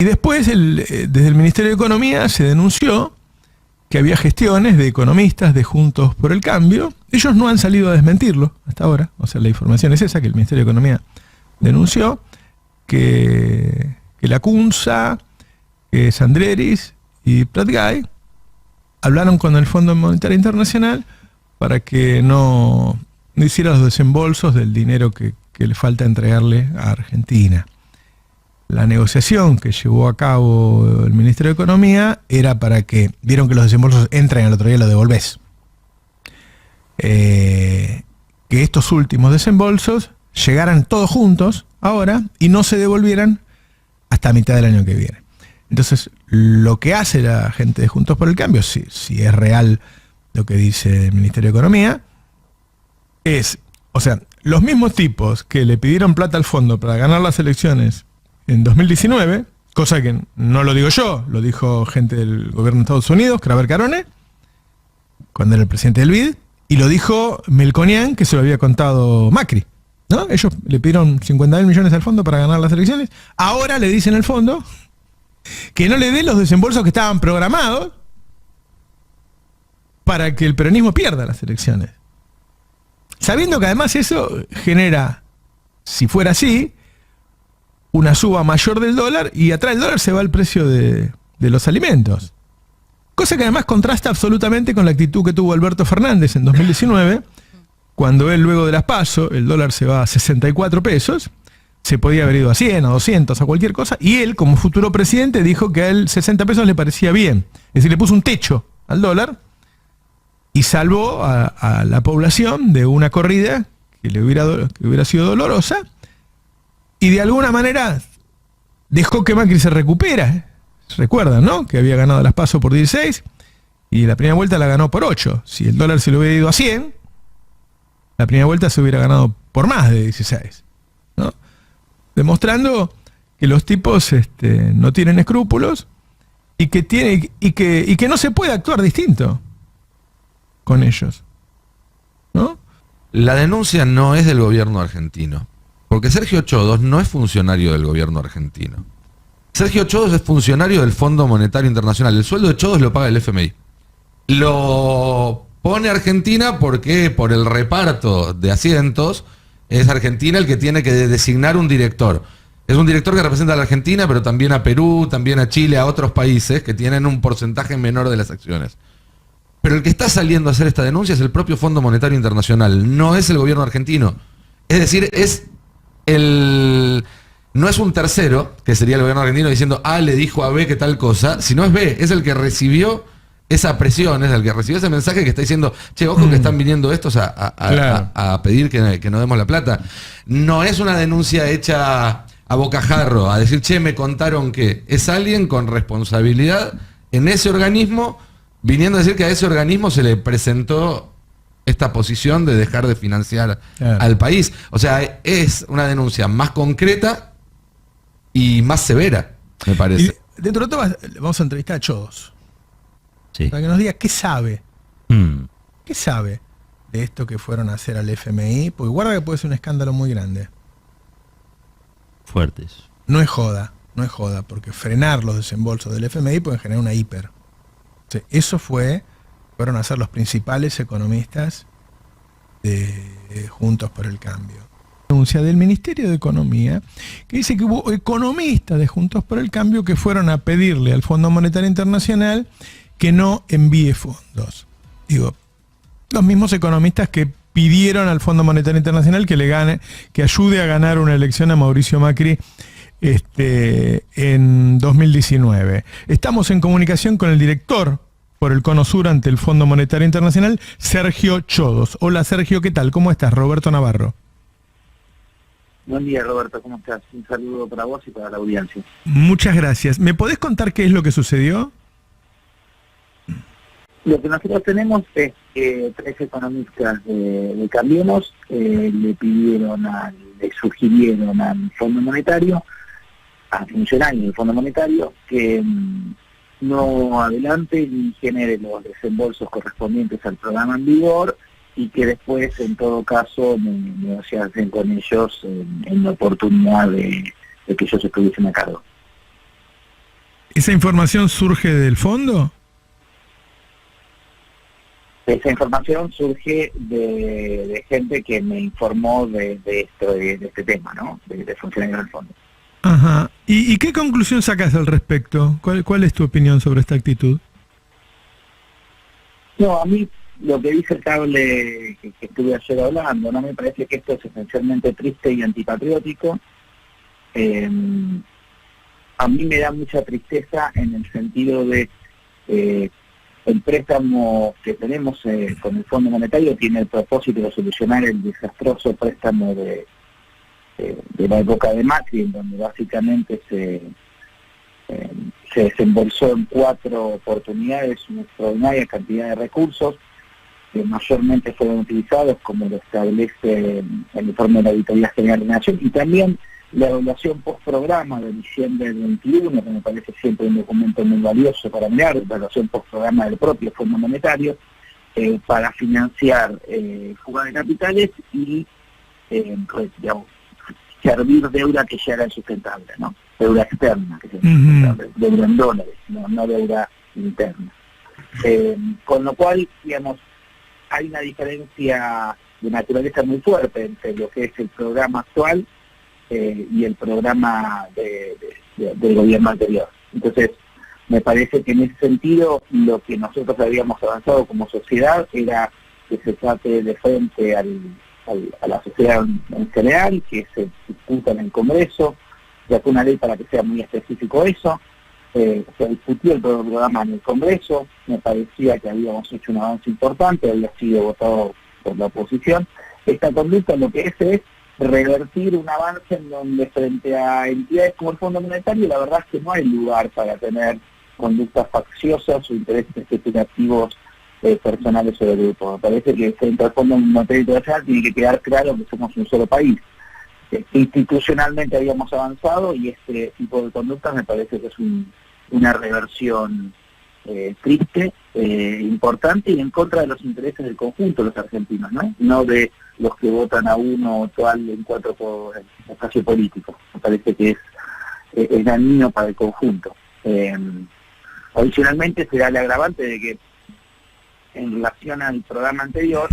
Y después, desde el Ministerio de Economía se denunció que había gestiones de economistas de Juntos por el Cambio. Ellos no han salido a desmentirlo hasta ahora. O sea, la información es esa, que el Ministerio de Economía denunció que Lacunza, que Sandreris y Pratgay hablaron con el Fondo Monetario Internacional para que no hiciera los desembolsos del dinero que le falta entregarle a Argentina. La negociación que llevó a cabo el Ministerio de Economía era para que, vieron que los desembolsos entran y al otro día lo devolvés, que estos últimos desembolsos llegaran todos juntos ahora y no se devolvieran hasta mitad del año que viene. Entonces, lo que hace la gente de Juntos por el Cambio, si es real lo que dice el Ministerio de Economía, es, o sea, los mismos tipos que le pidieron plata al fondo para ganar las elecciones en 2019, cosa que no lo digo yo, lo dijo gente del gobierno de Estados Unidos, Kramer Carone, cuando era el presidente del BID, y lo dijo Melconian, que se lo había contado Macri, ¿no? Ellos le pidieron 50.000 millones al fondo para ganar las elecciones. Ahora le dicen al fondo que no le dé los desembolsos que estaban programados para que el peronismo pierda las elecciones. Sabiendo que además eso genera, si fuera así, una suba mayor del dólar, y atrás del dólar se va el precio de los alimentos. Cosa que además contrasta absolutamente con la actitud que tuvo Alberto Fernández en 2019, cuando él, luego de las PASO, el dólar se va a 64 pesos, se podía haber ido a 100, a 200, a cualquier cosa, y él, como futuro presidente, dijo que a él 60 pesos le parecía bien. Es decir, le puso un techo al dólar y salvó a la población de una corrida que hubiera sido dolorosa, y de alguna manera dejó que Macri se recupera. Recuerdan, ¿no? Que había ganado las PASO por 16 y la primera vuelta la ganó por 8. Si el dólar se lo hubiera ido a 100, la primera vuelta se hubiera ganado por más de 16, ¿no? Demostrando que los tipos no tienen escrúpulos y que no se puede actuar distinto con ellos, ¿no? La denuncia no es del gobierno argentino, porque Sergio Chodos no es funcionario del gobierno argentino. Sergio Chodos es funcionario del Fondo Monetario Internacional. El sueldo de Chodos lo paga el FMI. Lo pone Argentina porque por el reparto de asientos es Argentina el que tiene que designar un director. Es un director que representa a la Argentina, pero también a Perú, también a Chile, a otros países que tienen un porcentaje menor de las acciones. Pero el que está saliendo a hacer esta denuncia es el propio Fondo Monetario Internacional, no es el gobierno argentino. Es decir, no es un tercero, que sería el gobierno argentino, diciendo A le dijo a B que tal cosa, sino es B, es el que recibió esa presión, es el que recibió ese mensaje que está diciendo, che, ojo que están viniendo estos a pedir que no demos la plata. No es una denuncia hecha a bocajarro, a decir, che, me contaron que es alguien con responsabilidad en ese organismo, viniendo a decir que a ese organismo se le presentó esta posición de dejar de financiar al país. O sea, es una denuncia más concreta y más severa, me parece. Y dentro de todo vamos a entrevistar a Chodos. Sí. Para que nos diga qué sabe. ¿Qué sabe de esto que fueron a hacer al FMI? Porque guarda que puede ser un escándalo muy grande. Fuertes. No es joda, porque frenar los desembolsos del FMI puede generar una hiper. O sea, eso fueron a ser los principales economistas de Juntos por el Cambio. Denuncia del Ministerio de Economía que dice que hubo economistas de Juntos por el Cambio que fueron a pedirle al Fondo Monetario Internacional que no envíe fondos. Digo, los mismos economistas que pidieron al Fondo Monetario Internacional que ayude a ganar una elección a Mauricio Macri en 2019. Estamos en comunicación con el director por el Cono Sur ante el Fondo Monetario Internacional, Sergio Chodos. Hola Sergio, ¿qué tal? ¿Cómo estás? Roberto Navarro. Buen día, Roberto, ¿cómo estás? Un saludo para vos y para la audiencia. Muchas gracias. ¿Me podés contar qué es lo que sucedió? Lo que nosotros tenemos es que 3 economistas de Cambiemos le sugirieron al Fondo Monetario, a funcionarios del Fondo Monetario, que no adelante ni genere los desembolsos correspondientes al programa en vigor y que después, en todo caso, negociasen con ellos en la oportunidad de que ellos estuviesen a cargo. ¿Esa información surge del fondo? Esa información surge de gente que me informó de este tema, ¿no? De funcionarios del fondo. Ajá. ¿Y qué conclusión sacas al respecto? ¿Cuál es tu opinión sobre esta actitud? No, a mí lo que dice el cable que estuve ayer hablando, no me parece que esto es esencialmente triste y antipatriótico. A mí me da mucha tristeza en el sentido de el préstamo que tenemos con el Fondo Monetario tiene el propósito de solucionar el desastroso préstamo de la época de Macri, en donde básicamente se desembolsó en 4 oportunidades una extraordinaria cantidad de recursos que mayormente fueron utilizados, como lo establece el informe de la Auditoría General de la Nación, y también la evaluación post-programa de diciembre del 21, que me parece siempre un documento muy valioso para mirar, la evaluación post-programa del propio Fondo Monetario, para financiar fuga de capitales y, digamos, servir deuda que ya era insustentable, ¿no? Deuda externa, que es insustentable, deuda en dólares, no deuda interna. Con lo cual, digamos, hay una diferencia de naturaleza muy fuerte entre lo que es el programa actual y el programa del gobierno anterior. Entonces, me parece que en ese sentido lo que nosotros habíamos avanzado como sociedad era que se trate de frente a la sociedad en general, que se discuta en el Congreso, ya que una ley para que sea muy específico eso, se discutió el programa en el Congreso, me parecía que habíamos hecho un avance importante, había sido votado por la oposición. Esta conducta lo que es revertir un avance en donde frente a entidades como el Fondo Monetario la verdad es que no hay lugar para tener conductas facciosas o intereses especulativos personales sobre el grupo. Me parece que frente al Fondo Monetario Internacional tiene que quedar claro que somos un solo país. Institucionalmente habíamos avanzado y este tipo de conductas me parece que es una reversión triste, importante y en contra de los intereses del conjunto de los argentinos, no de los que votan a uno o tal en cuatro por el espacio político. Me parece que es dañino para el conjunto. Adicionalmente se da el agravante de que en relación al programa anterior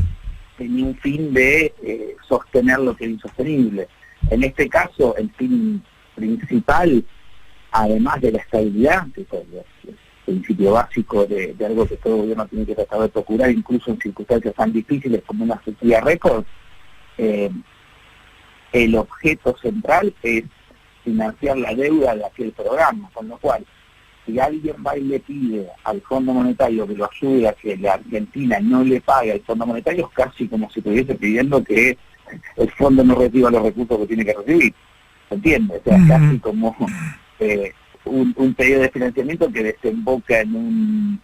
tenía un fin de sostener lo que era insostenible. En este caso, el fin principal, además de la estabilidad, que es el principio básico de algo que todo gobierno tiene que tratar de procurar, incluso en circunstancias tan difíciles como una sequía récord, el objeto central es financiar la deuda de aquel programa, con lo cual, si alguien va y le pide al Fondo Monetario que lo ayude a que la Argentina no le pague al Fondo Monetario, es casi como si estuviese pidiendo que el fondo no reciba los recursos que tiene que recibir. ¿Se entiende? O sea, casi como un pedido de financiamiento que desemboca en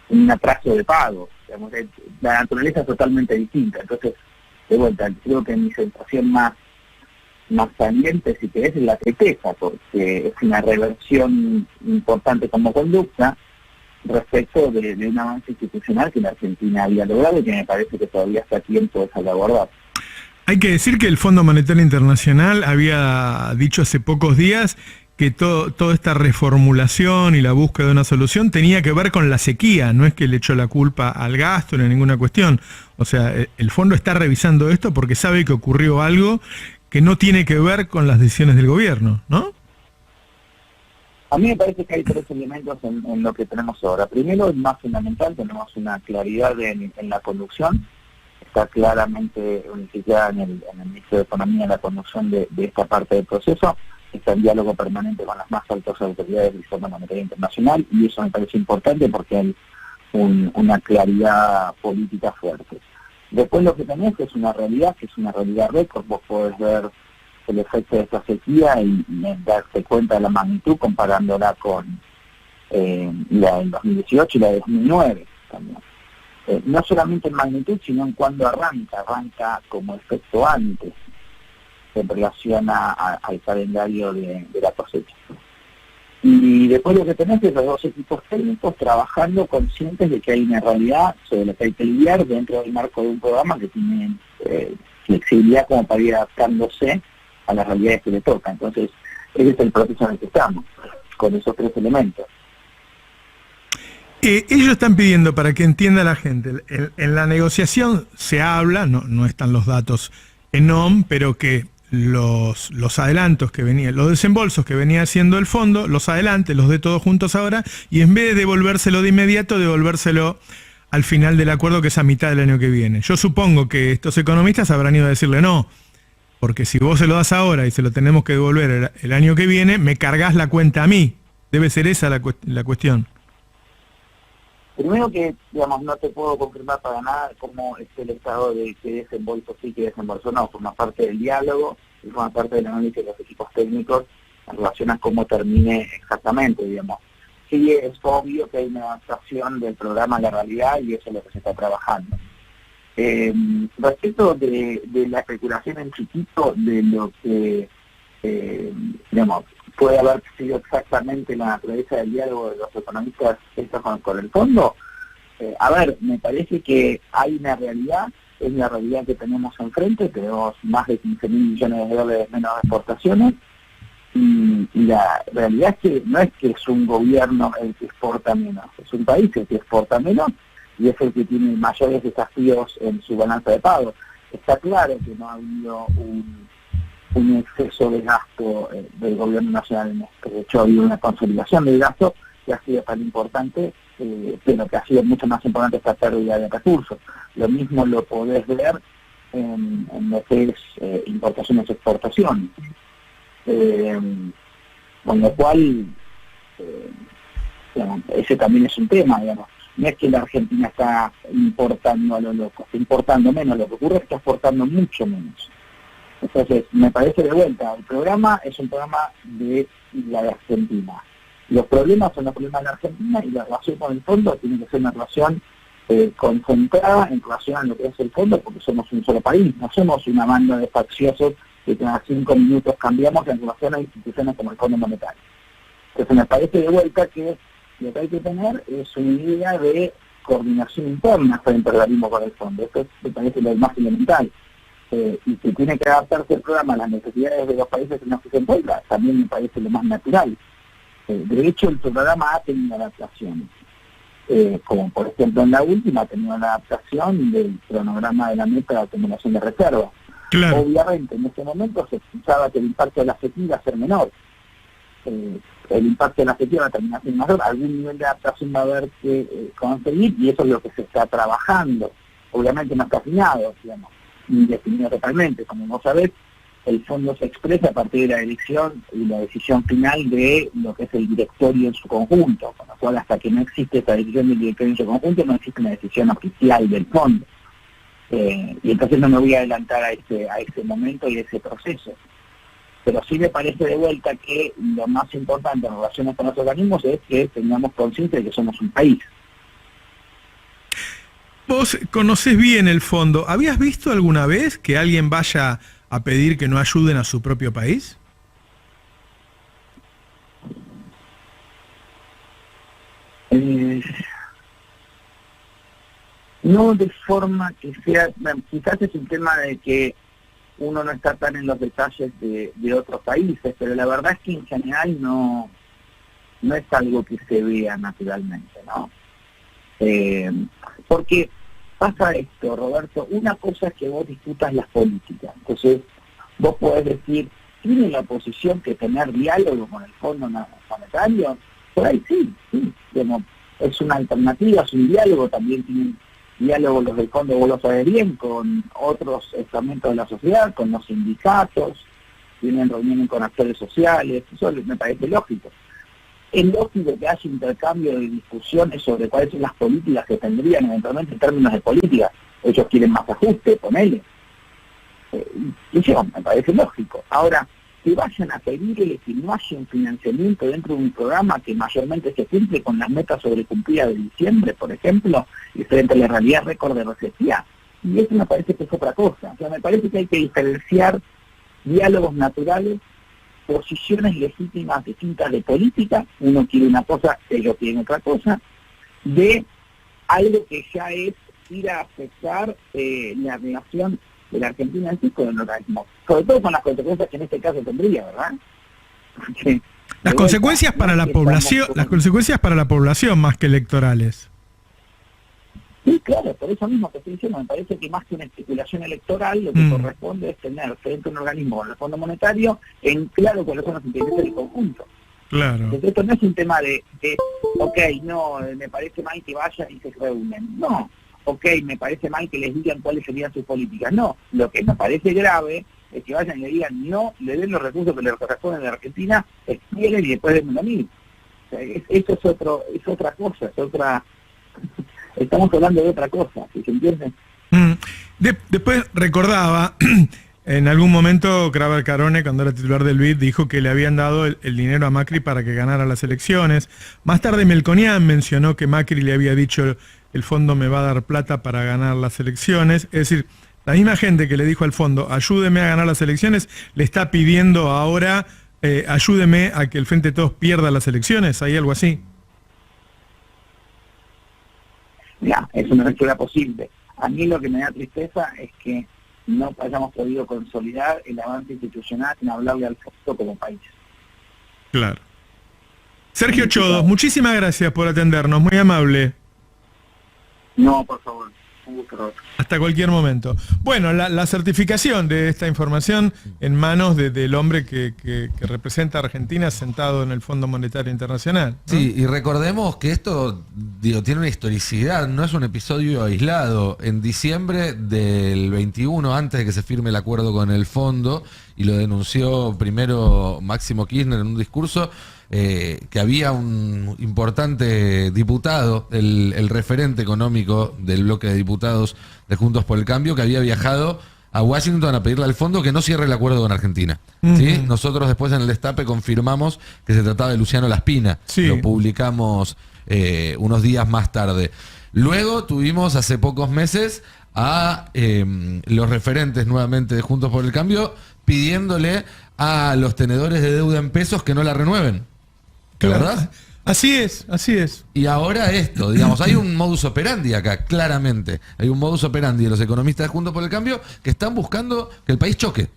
un atraso de pago. Digamos, la naturaleza es totalmente distinta. Entonces, de vuelta, creo que mi sensación más saliente, si querés, es la tristeza, porque es una reversión importante como conducta respecto de un avance institucional que la Argentina había logrado y que me parece que todavía está a tiempo de salvaguardar. Hay que decir que el Fondo Monetario Internacional había dicho hace pocos días que toda esta reformulación y la búsqueda de una solución tenía que ver con la sequía, no es que le echó la culpa al gasto ni a ninguna cuestión. O sea, el fondo está revisando esto porque sabe que ocurrió algo que no tiene que ver con las decisiones del gobierno, ¿no? A mí me parece que hay 3 elementos en lo que tenemos ahora. Primero, el más fundamental, tenemos una claridad en la conducción. Está claramente unificada en el Ministerio de Economía la conducción de esta parte del proceso. Está en diálogo permanente con las más altas autoridades del Fondo Monetario Internacional y eso me parece importante porque hay una claridad política fuerte. Después lo que tenés es una realidad récord. Vos podés ver el efecto de esta sequía y darse cuenta de la magnitud comparándola con la del 2018 y la de 2009 también. No solamente en magnitud, sino en cuándo arranca como efecto antes en relación al calendario de la cosecha. Y después lo que tenés es los 2 equipos técnicos trabajando conscientes de que hay una realidad sobre la que hay que lidiar dentro del marco de un programa que tiene flexibilidad como para ir adaptándose a las realidades que le toca. Entonces, ese es el proceso en el que estamos. con esos tres elementos. Ellos están pidiendo, para que entienda la gente, en la negociación se habla, no están los datos en OM, pero que los adelantos que venían, los desembolsos que venía haciendo el fondo, los adelantes, los dé todos juntos ahora, y en vez de devolvérselo de inmediato, devolvérselo al final del acuerdo, que es a mitad del año que viene. Yo supongo que estos economistas habrán ido a decirle no, porque si vos se lo das ahora y se lo tenemos que devolver el año que viene, me cargas la cuenta a mí. Debe ser esa la cuestión. Primero que, digamos, no te puedo confirmar para nada cómo es el estado de que desembolso sí, que desembolso no. Forma parte del diálogo y forma parte del análisis de los equipos técnicos en relación a cómo termine exactamente, digamos. Sí es obvio que hay una adaptación del programa a la realidad y eso es lo que se está trabajando. Respecto de la especulación en chiquito de lo que, digamos, puede haber sido exactamente la naturaleza del diálogo de los economistas con el fondo, a ver, me parece que hay una realidad, es la realidad que tenemos enfrente, tenemos más de 15.000 millones de dólares menos de exportaciones, y la realidad es que no es que es un gobierno el que exporta menos, es un país el que exporta menos y es el que tiene mayores desafíos en su balanza de pagos. Está claro que no ha habido un exceso de gasto del gobierno nacional en esto. De hecho, ha habido una consolidación del gasto que ha sido tan importante, pero que ha sido mucho más importante esta pérdida de recursos. Lo mismo lo podés ver en lo que es importaciones y exportaciones. Con lo cual, digamos, ese también es un tema, digamos. No es que la Argentina está importando a lo loco, está importando menos, lo que ocurre es que está exportando mucho menos. Entonces, me parece de vuelta, el programa es un programa de la Argentina. Los problemas son los problemas de la Argentina y la relación con el fondo tiene que ser una relación concentrada en relación a lo que es el fondo, porque somos un solo país, no somos una banda de facciosos que cada 5 minutos cambiamos en relación a instituciones como el Fondo Monetario. Entonces, me parece de vuelta que lo que hay que tener es una idea de coordinación interna frente al organismo con el fondo. Esto me parece lo más elemental. Y que tiene que adaptarse el programa a las necesidades de los países en los que se encuentra, también me parece lo más natural. De hecho, el programa ha tenido adaptaciones. Como por ejemplo en la última ha tenido una adaptación del cronograma de la meta de acumulación de reservas. Claro. Obviamente, en ese momento se pensaba que el impacto de la sequía iba a ser menor. El impacto de la sequía va a terminar siendo mayor, algún nivel de adaptación va a haber que conseguir, y eso es lo que se está trabajando. Obviamente no está afinado, digamos, ni definido totalmente. Como vos sabés, el fondo se expresa a partir de la elección y la decisión final de lo que es el directorio en su conjunto, con lo cual hasta que no existe esta decisión del directorio en su conjunto, no existe una decisión oficial del fondo. Y entonces no me voy a adelantar a ese momento y a ese proceso. Pero sí me parece de vuelta que lo más importante en relación con los organismos es que tengamos conciencia de que somos un país. Vos conocés bien el fondo. ¿Habías visto alguna vez que alguien vaya a pedir que no ayuden a su propio país? No de forma que sea, bueno, quizás es un tema de que uno no está tan en los detalles de otros países, pero la verdad es que en general no es algo que se vea naturalmente, ¿no? Porque pasa esto, Roberto, una cosa es que vos discutas las políticas, entonces vos podés decir, ¿tiene la oposición que tener diálogo con el Fondo Monetario? Por ahí sí, digamos, es una alternativa, es un diálogo, también tienen diálogo los del fondo, vos lo sabés bien, con otros estamentos de la sociedad, con los sindicatos, tienen reuniones con actores sociales, eso me parece lógico. Es lógico que haya intercambio de discusiones sobre cuáles son las políticas que tendrían eventualmente en términos de política. Ellos quieren más ajuste, ponele. Eso me parece lógico. Ahora, que vayan a pedirle que no haya un financiamiento dentro de un programa que mayormente se cumple con las metas sobrecumplidas de diciembre, por ejemplo, y frente a la realidad récord de recesión. Y eso me parece que es otra cosa. O sea, me parece que hay que diferenciar diálogos naturales, posiciones legítimas distintas de política, uno quiere una cosa, ellos quieren otra cosa, de algo que ya es ir a afectar la relación de la Argentina en sí con el organismo, sobre todo con las consecuencias que en este caso tendría, ¿verdad? Porque Las consecuencias para la población, las consecuencias para la población más que electorales. Sí, claro, por eso mismo te estoy diciendo, me parece que más que una especulación electoral, lo que corresponde es tener frente a un organismo como el Fondo Monetario en claro cuáles son los intereses del conjunto. Claro. Entonces esto no es un tema de ok, no, me parece mal que vayan y se reúnen. No, ok, me parece mal que les digan cuáles serían sus políticas. No, lo que me parece grave es que vayan y le digan no, le den los recursos que le corresponden a la Argentina, expiden y después denme a mí. O sea, eso es otra cosa, es otra... Estamos hablando de otra cosa, ¿sí se entiende? Después recordaba, en algún momento Craver Carone, cuando era titular del BID, dijo que le habían dado el dinero a Macri para que ganara las elecciones. Más tarde Melconian mencionó que Macri le había dicho el fondo me va a dar plata para ganar las elecciones. Es decir, la misma gente que le dijo al fondo ayúdeme a ganar las elecciones, le está pidiendo ahora ayúdeme a que el Frente de Todos pierda las elecciones. ¿Hay algo así? Ya, eso no será posible. A mí lo que me da tristeza es que no hayamos podido consolidar el avance institucional en hablarle al fondo como país. Claro. Sergio Chodos, muchísimas gracias por atendernos, muy amable. No, por favor. Un gusto, Roberto. Hasta cualquier momento. Bueno, la certificación de esta información en manos del hombre que representa a Argentina sentado en el Fondo Monetario Internacional, ¿no? Sí, y recordemos que esto tiene una historicidad, no es un episodio aislado. En diciembre del 21, antes de que se firme el acuerdo con el fondo, y lo denunció primero Máximo Kirchner en un discurso, que había un importante diputado, el referente económico del bloque de diputados de Juntos por el Cambio, que había viajado a Washington a pedirle al fondo que no cierre el acuerdo con Argentina. ¿Sí? Nosotros después en el Destape confirmamos que se trataba de Luciano Laspina. Sí. Lo publicamos unos días más tarde. Luego tuvimos hace pocos meses a los referentes nuevamente de Juntos por el Cambio pidiéndole a los tenedores de deuda en pesos que no la renueven. Claro. ¿Verdad? Así es, así es. Y ahora esto, digamos, hay un modus operandi acá, claramente. Hay un modus operandi de los economistas de Juntos por el Cambio que están buscando que el país choque.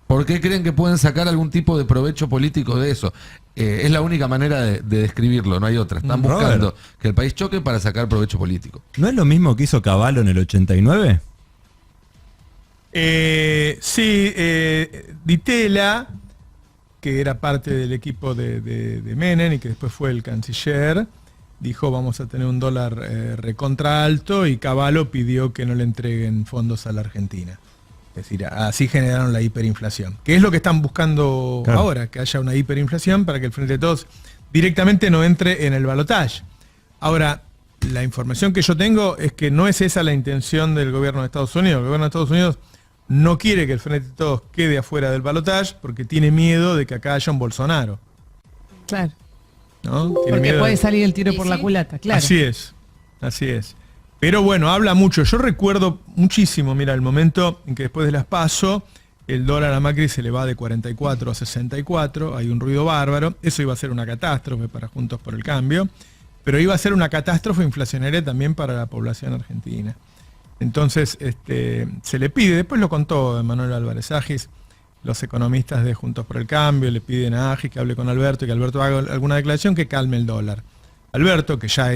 ¿Por qué creen que pueden sacar algún tipo de provecho político de eso? Es la única manera de describirlo, no hay otra. Están buscando que el país choque para sacar provecho político. ¿No es lo mismo que hizo Cavallo en el 89? Sí, Di Tella, que era parte del equipo de Menem y que después fue el canciller, dijo vamos a tener un dólar recontra alto, y Cavallo pidió que no le entreguen fondos a la Argentina. Es decir, así generaron la hiperinflación. ¿Qué es lo que están buscando ahora? Que haya una hiperinflación para que el Frente de Todos directamente no entre en el balotaje. Ahora, la información que yo tengo es que no es esa la intención del gobierno de Estados Unidos. El gobierno de Estados Unidos no quiere que el Frente de Todos quede afuera del balotaje porque tiene miedo de que acá haya un Bolsonaro. Claro. ¿No? Porque puede salir el tiro por la culata, claro. Así es, así es. Pero bueno, habla mucho. Yo recuerdo muchísimo, mira, el momento en que después de las PASO, el dólar a Macri se le va de 44 a 64, hay un ruido bárbaro. Eso iba a ser una catástrofe para Juntos por el Cambio, pero iba a ser una catástrofe inflacionaria también para la población argentina. Entonces, se le pide, después lo contó Manuel Álvarez Agis, los economistas de Juntos por el Cambio le piden a Agis que hable con Alberto y que Alberto haga alguna declaración que calme el dólar. Alberto, que ya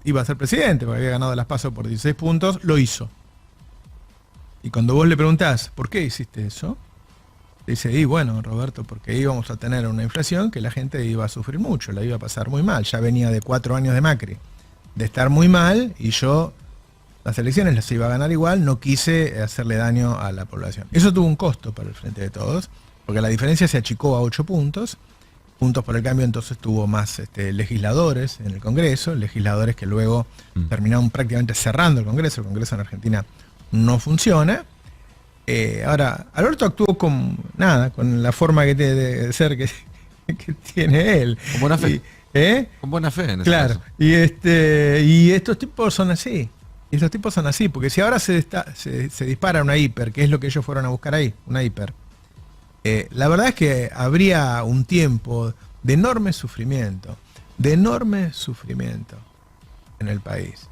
iba a ser presidente, porque había ganado las PASO por 16 puntos, lo hizo. Y cuando vos le preguntás, ¿por qué hiciste eso? Dice, y bueno, Roberto, porque íbamos a tener una inflación que la gente iba a sufrir mucho, la iba a pasar muy mal. Ya venía de 4 años de Macri, de estar muy mal, y yo las elecciones las iba a ganar igual, no quise hacerle daño a la población. Eso tuvo un costo para el Frente de Todos, porque la diferencia se achicó a 8 puntos. Juntos por el Cambio entonces tuvo más legisladores en el Congreso, legisladores que luego terminaron prácticamente cerrando el Congreso en Argentina no funciona. Ahora, Alberto actuó con la forma que de ser que tiene él. Con buena fe. Con buena fe en ese caso. Y estos tipos son así. Porque si ahora se dispara una hiper, que es lo que ellos fueron a buscar ahí, una hiper, la verdad es que habría un tiempo de enorme sufrimiento en el país.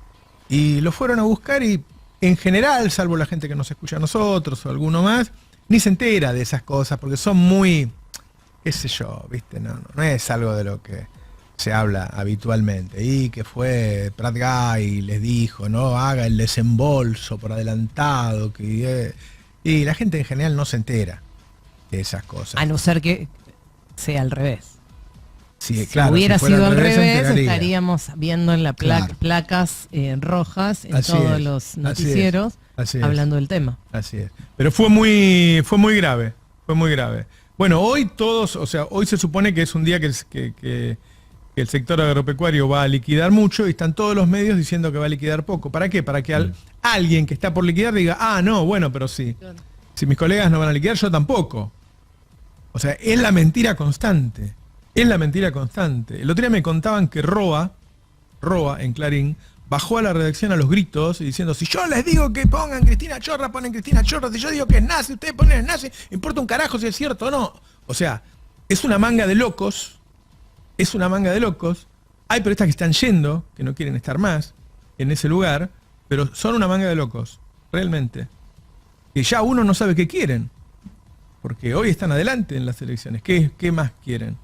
Y lo fueron a buscar y en general, salvo la gente que nos escucha a nosotros o alguno más, ni se entera de esas cosas porque son muy qué sé yo, ¿viste? No es algo de lo que se habla habitualmente. Y que fue Prat Guy les dijo, no haga el desembolso por adelantado, y la gente en general no se entera de esas cosas. A no ser que sea al revés. Sí, Si claro, hubiera fuera sido al se revés, enteraría. estaríamos viendo en la Claro. placas rojas en Así todos es, los así noticieros así es. hablando del tema. Así es. Pero fue muy grave, fue muy grave. Bueno, hoy hoy se supone que es un día que el sector agropecuario va a liquidar mucho y están todos los medios diciendo que va a liquidar poco. ¿Para qué? Para que alguien que está por liquidar diga, no, bueno, pero sí. Si mis colegas no van a liquidar, yo tampoco. O sea, es la mentira constante. Es la mentira constante. El otro día me contaban que Roa en Clarín, bajó a la redacción a los gritos y diciendo, si yo les digo que pongan Cristina Chorra, ponen Cristina Chorra, si yo digo que es nazi, ustedes ponen nazi, importa un carajo si es cierto o no. O sea, es una manga de locos, Hay periodistas que están yendo, que no quieren estar más en ese lugar, pero son una manga de locos, realmente. Que ya uno no sabe qué quieren, porque hoy están adelante en las elecciones. ¿Qué más quieren?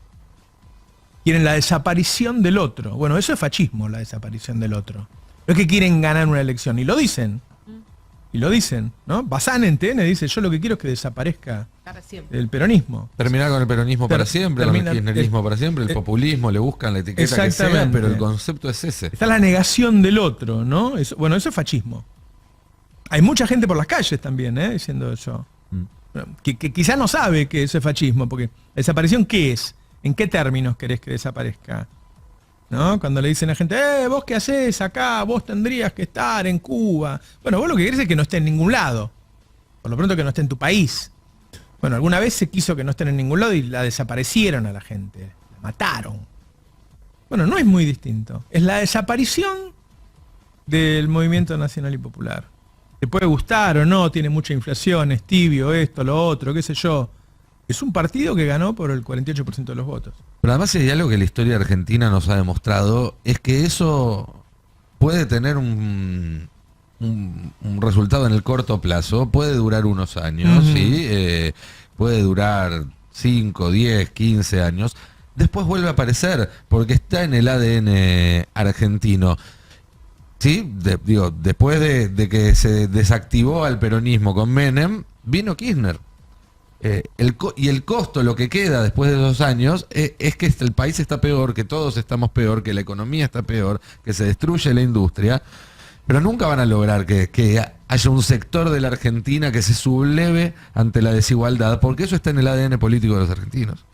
Quieren la desaparición del otro. Bueno, eso es fascismo, la desaparición del otro. No es que quieren ganar una elección, y lo dicen. ¿No? Bazán en TN dice, yo lo que quiero es que desaparezca el peronismo. Terminar con el peronismo para siempre, con el kirchnerismo para siempre, el populismo, le buscan la etiqueta que sea, pero el concepto es ese. Está la negación del otro, ¿no? Eso es fascismo. Hay mucha gente por las calles también, diciendo eso. Que quizás no sabe que eso es fascismo, porque desaparición, ¿qué es? ¿En qué términos querés que desaparezca? ¿No? Cuando le dicen a gente, ¿vos qué hacés acá? Vos tendrías que estar en Cuba. Bueno, vos lo que querés es que no esté en ningún lado. Por lo pronto que no esté en tu país. Bueno, alguna vez se quiso que no estén en ningún lado y la desaparecieron a la gente. La mataron. Bueno, no es muy distinto. Es la desaparición del movimiento nacional y popular. Te puede gustar o no, tiene mucha inflación, es tibio, esto, lo otro, qué sé yo. Es un partido que ganó por el 48% de los votos. Pero además hay algo que la historia argentina nos ha demostrado, es que eso puede tener un resultado en el corto plazo, puede durar unos años, ¿sí? Puede durar 5, 10, 15 años, después vuelve a aparecer, porque está en el ADN argentino. ¿Sí? Después de que se desactivó al peronismo con Menem, vino Kirchner. Y el costo, lo que queda después de 2 años, es que el país está peor, que todos estamos peor, que la economía está peor, que se destruye la industria, pero nunca van a lograr que haya un sector de la Argentina que se subleve ante la desigualdad, porque eso está en el ADN político de los argentinos.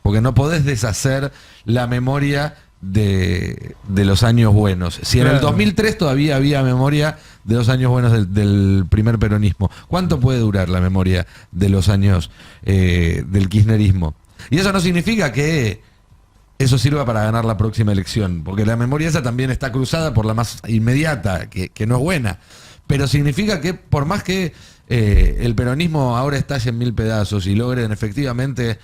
Porque no podés deshacer la memoria de los años buenos. Si en el 2003 todavía había memoria de los años buenos del primer peronismo, ¿cuánto puede durar la memoria de los años del kirchnerismo? Y eso no significa que eso sirva para ganar la próxima elección, porque la memoria esa también está cruzada por la más inmediata, que no es buena. Pero significa que por más que el peronismo ahora estalle en 1000 pedazos y logren efectivamente,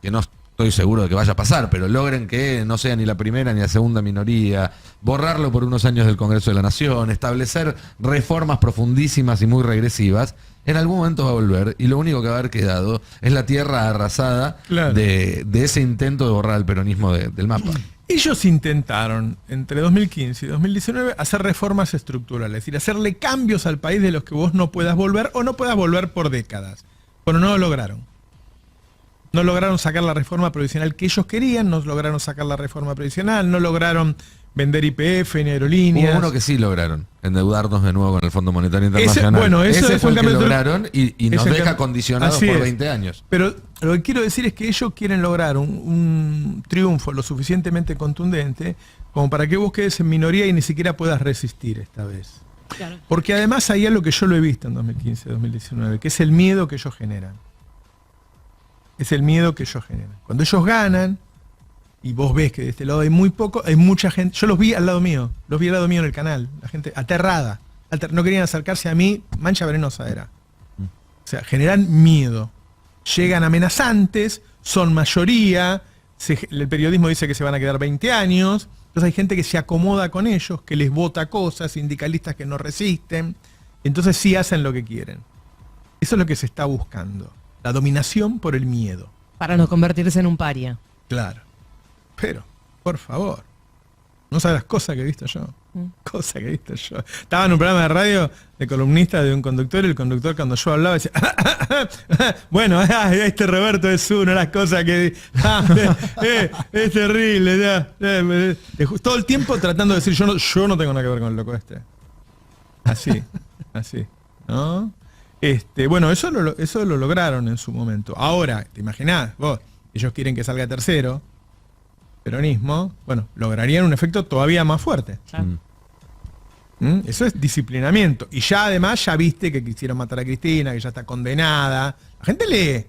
que no estoy seguro de que vaya a pasar, pero logren que no sea ni la primera ni la segunda minoría, borrarlo por unos años del Congreso de la Nación, establecer reformas profundísimas y muy regresivas, en algún momento va a volver y lo único que va a haber quedado es la tierra arrasada de ese intento de borrar el peronismo del mapa. Ellos intentaron, entre 2015 y 2019, hacer reformas estructurales, es decir, hacerle cambios al país de los que vos no puedas volver o no puedas volver por décadas. Pero no lo lograron. No lograron sacar la reforma previsional que ellos querían, no lograron sacar la reforma previsional, no lograron vender YPF ni aerolíneas. Hubo uno que sí lograron, endeudarnos de nuevo con el Fondo Monetario Internacional. Ese fue el que lograron y nos deja condicionados por 20 años. Pero lo que quiero decir es que ellos quieren lograr un triunfo lo suficientemente contundente como para que vos quedes en minoría y ni siquiera puedas resistir esta vez. Claro. Porque además hay algo que yo lo he visto en 2015-2019, que es el miedo que ellos generan. Cuando ellos ganan, y vos ves que de este lado hay muy poco, hay mucha gente. Yo los vi al lado mío en el canal, la gente aterrada. No querían acercarse a mí, mancha venenosa era. O sea, generan miedo. Llegan amenazantes, son mayoría, el periodismo dice que se van a quedar 20 años, entonces hay gente que se acomoda con ellos, que les vota cosas, sindicalistas que no resisten, entonces sí hacen lo que quieren. Eso es lo que se está buscando. La dominación por el miedo. Para no convertirse en un paria. Claro. Pero, por favor, no sabes las cosas que he visto yo. Cosas que he visto yo. Estaba en un programa de radio de columnista de un conductor y el conductor cuando yo hablaba decía, bueno, este Roberto es una de las cosas que... es terrible. Todo el tiempo tratando de decir, yo no tengo nada que ver con el loco este. Así, ¿no? Bueno, eso lo lograron en su momento. Ahora, ¿te imaginás? Vos, ellos quieren que salga tercero, peronismo, bueno, lograrían un efecto todavía más fuerte. Claro. Eso es disciplinamiento. Y ya además ya viste que quisieron matar a Cristina, que ya está condenada. La gente lee.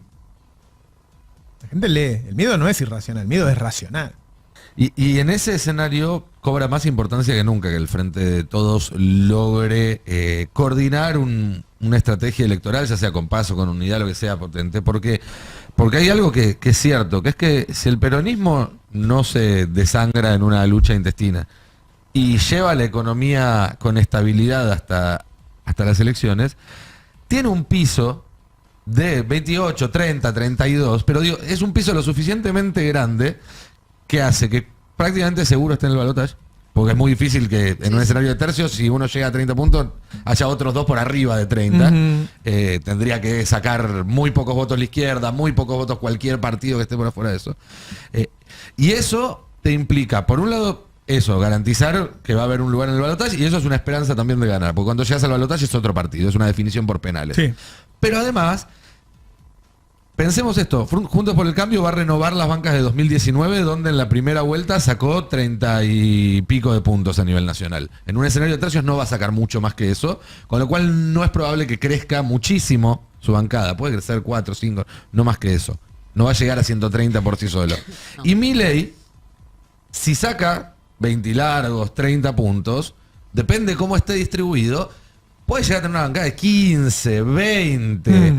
El miedo no es irracional, el miedo es racional. Y en ese escenario cobra más importancia que nunca que el Frente de Todos logre coordinar una estrategia electoral, ya sea con paso, con unidad, lo que sea potente, porque hay algo que es cierto, que es que si el peronismo no se desangra en una lucha intestina y lleva la economía con estabilidad hasta las elecciones, tiene un piso de 28, 30, 32, pero digo, es un piso lo suficientemente grande que hace que prácticamente seguro esté en el balotaje, porque es muy difícil que en un escenario de tercios, si uno llega a 30 puntos, haya otros dos por arriba de 30. Tendría que sacar muy pocos votos la izquierda, muy pocos votos cualquier partido que esté por afuera de eso. Y eso te implica, por un lado, eso, garantizar que va a haber un lugar en el balotaje, y eso es una esperanza también de ganar, porque cuando llegas al balotaje es otro partido, es una definición por penales. Sí. Pero además, pensemos esto, Juntos por el Cambio va a renovar las bancas de 2019, donde en la primera vuelta sacó 30 y pico de puntos a nivel nacional. En un escenario de tercios no va a sacar mucho más que eso, con lo cual no es probable que crezca muchísimo su bancada. Puede crecer 4, 5, no más que eso. No va a llegar a 130 por sí solo. No. Y Milei, si saca 20 largos, 30 puntos, depende cómo esté distribuido, puede llegar a tener una bancada de 15, 20...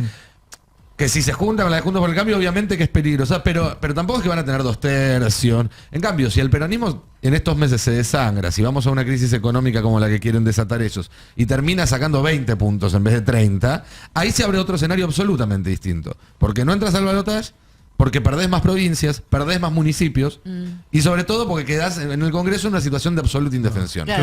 Que si se junta con la de Juntos por el Cambio, obviamente que es peligrosa, pero tampoco es que van a tener 2 tercios. En cambio, si el peronismo en estos meses se desangra, si vamos a una crisis económica como la que quieren desatar ellos, y termina sacando 20 puntos en vez de 30, ahí se abre otro escenario absolutamente distinto. Porque no entras al balotaje, porque perdés más provincias, perdés más municipios, y sobre todo porque quedás en el Congreso en una situación de absoluta indefensión. Claro.